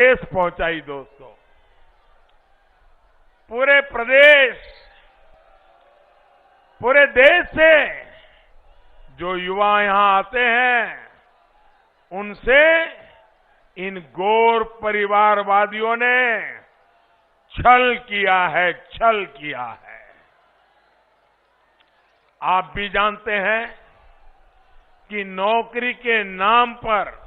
ठेस पहुंचाई दोस्तों। पूरे प्रदेश, पूरे देश से जो युवा यहां आते हैं, उनसे इन गौर परिवारवादियों ने छल किया है, छल किया है। आप भी जानते हैं कि नौकरी के नाम पर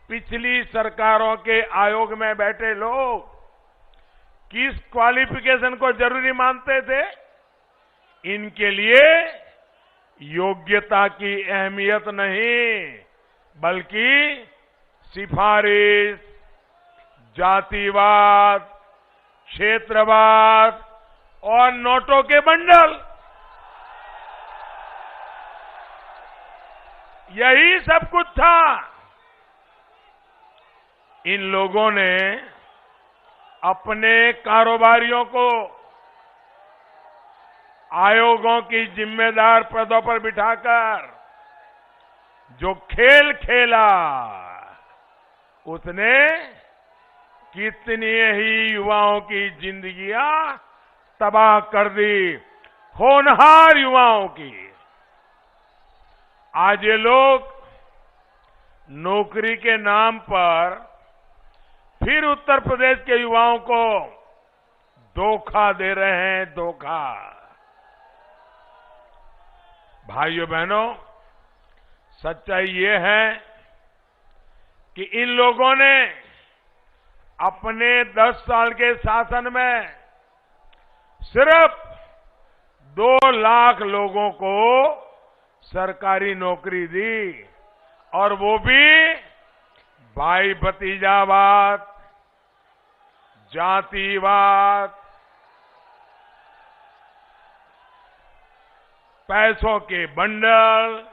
पिछली सरकारों के आयोग में बैठे लोग किस क्वालिफिकेशन को जरूरी मानते थे? इनके लिए योग्यता की अहमियत नहीं, बल्कि सिफारिश, जातिवाद, क्षेत्रवाद और नोटों के बंडल, यही सब कुछ था। इन लोगों ने अपने कारोबारियों को आयोगों की जिम्मेदार पदों पर बिठाकर जो खेल खेला, उसने कितनी ही युवाओं की जिंदगियां तबाह कर दी, होनहार युवाओं की। आज ये लोग नौकरी के नाम पर फिर उत्तर प्रदेश के युवाओं को धोखा दे रहे हैं, धोखा। भाइयों बहनों, सच्चाई ये है कि इन लोगों ने अपने 10 साल के शासन में सिर्फ 2 लाख लोगों को सरकारी नौकरी दी, और वो भी भाई भतीजावाद, जातिवाद, पैसों के बंडल।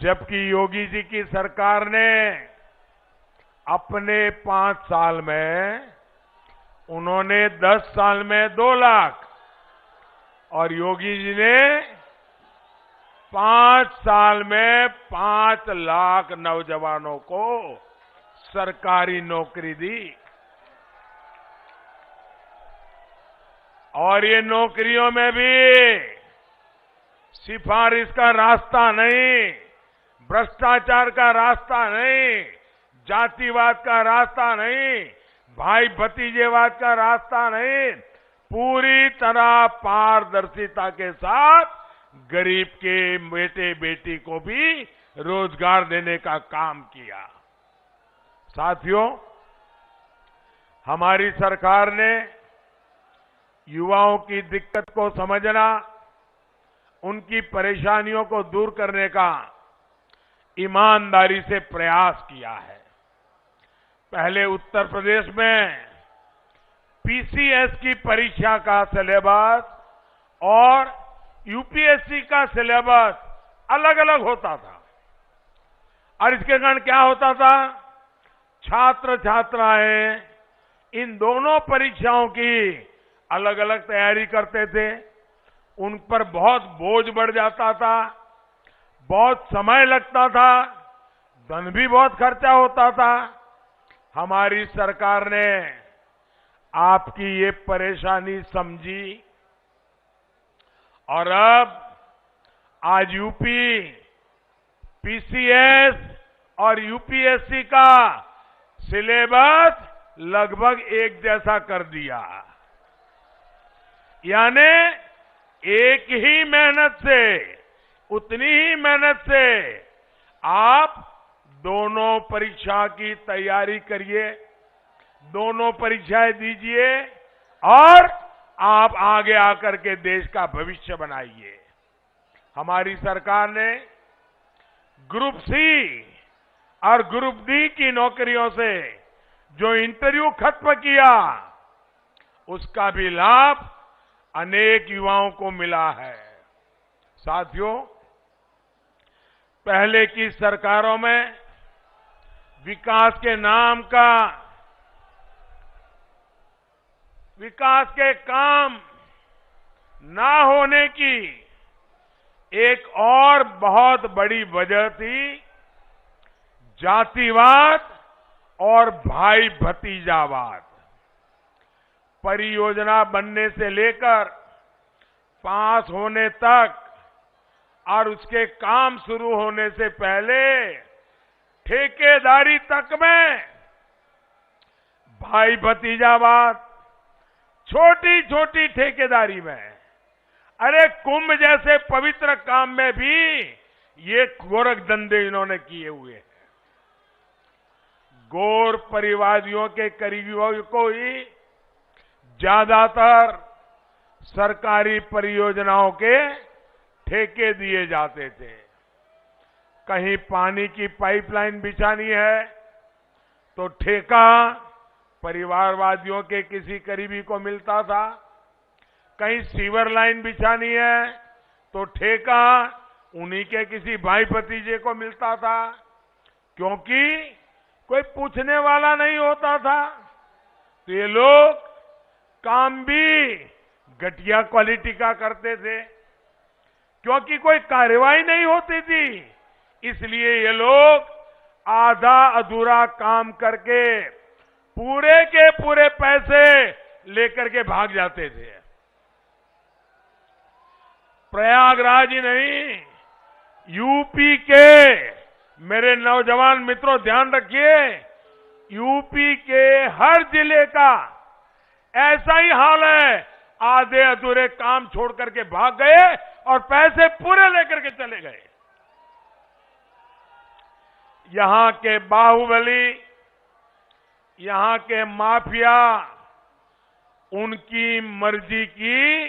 जबकि योगी जी की सरकार ने अपने 5 साल में उन्होंने 10 साल में 2 लाख, और योगी जी ने 5 साल में 5 लाख नौजवानों को सरकारी नौकरी दी। और ये नौकरियों में भी सिफारिश का रास्ता नहीं, भ्रष्टाचार का रास्ता नहीं, जातिवाद का रास्ता नहीं, भाई भतीजेवाद का रास्ता नहीं, पूरी तरह पारदर्शिता के साथ गरीब के बेटे बेटी को भी रोजगार देने का काम किया। साथियों, हमारी सरकार ने युवाओं की दिक्कत को समझना, उनकी परेशानियों को दूर करने का ईमानदारी से प्रयास किया है। पहले उत्तर प्रदेश में पीसीएस की परीक्षा का सिलेबस और यूपीएससी का सिलेबस अलग अलग होता था, और इसके कारण क्या होता था? छात्र छात्राएं इन दोनों परीक्षाओं की अलग अलग तैयारी करते थे, उन पर बहुत बोझ बढ़ जाता था, बहुत समय लगता था, धन भी बहुत खर्चा होता था। हमारी सरकार ने आपकी ये परेशानी समझी, और अब आज यूपी पीसीएस और यूपीएससी का सिलेबस लगभग एक जैसा कर दिया। यानी एक ही मेहनत से, उतनी ही मेहनत से आप दोनों परीक्षा की तैयारी करिए, दोनों परीक्षाएं दीजिए, और आप आगे आकर के देश का भविष्य बनाइए। हमारी सरकार ने ग्रुप सी और ग्रुप डी की नौकरियों से जो इंटरव्यू खत्म किया, उसका भी लाभ अनेक युवाओं को मिला है। साथियों, पहले की सरकारों में विकास के नाम का, विकास के काम ना होने की एक और बहुत बड़ी वजह थी जातिवाद और भाई भतीजावाद, परियोजना बनने से लेकर पास होने तक और उसके काम शुरू होने से पहले ठेकेदारी तक में भाई भतीजावाद, छोटी छोटी ठेकेदारी में, अरे कुंभ जैसे पवित्र काम में भी ये गोरख धंधे इन्होंने किए हुए हैं। गौर परिवादियों के करीबियों को ही ज्यादातर सरकारी परियोजनाओं के ठेके दिए जाते थे। कहीं पानी की पाइपलाइन बिछानी है तो ठेका परिवारवादियों के किसी करीबी को मिलता था, कहीं सीवर लाइन बिछानी है तो ठेका उन्हीं के किसी भाई भतीजे को मिलता था, क्योंकि कोई पूछने वाला नहीं होता था। तो ये लोग काम भी घटिया क्वालिटी का करते थे, क्योंकि कोई कार्रवाई नहीं होती थी, इसलिए ये लोग आधा अधूरा काम करके पूरे के पूरे पैसे लेकर के भाग जाते थे। प्रयागराज ही नहीं, यूपी के मेरे नौजवान मित्रों ध्यान रखिए, यूपी के हर जिले का ऐसा ही हाल है। आधे अधूरे काम छोड़ करके भाग गए और पैसे पूरे लेकर के चले गए। यहां के बाहुबली, यहां के माफिया, उनकी मर्जी की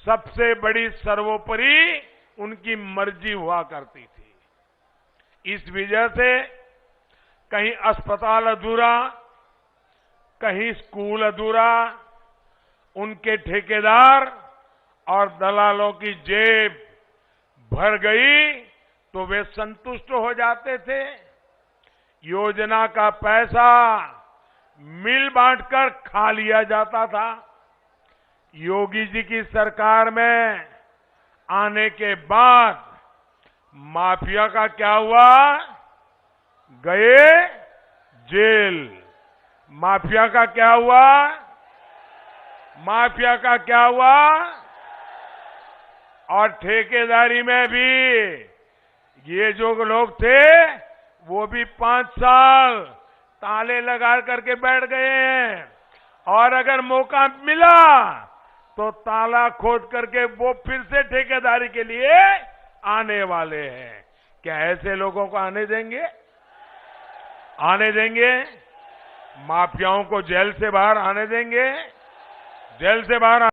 सबसे बड़ी सर्वोपरि उनकी मर्जी हुआ करती थी। इस वजह से कहीं अस्पताल अधूरा, कहीं स्कूल अधूरा, उनके ठेकेदार और दलालों की जेब भर गई तो वे संतुष्ट हो जाते थे। योजना का पैसा मिल बांटकर खा लिया जाता था। योगी जी की सरकार में आने के बाद माफिया का क्या हुआ? गए जेल। माफिया का क्या हुआ? माफिया का क्या हुआ? और ठेकेदारी में भी ये जो लोग थे वो भी 5 साल ताले लगा करके बैठ गए हैं, और अगर मौका मिला तो ताला खोद करके वो फिर से ठेकेदारी के लिए आने वाले हैं। क्या ऐसे लोगों को आने देंगे? आने देंगे? माफियाओं को जेल से बाहर आने देंगे? जेल से बाहर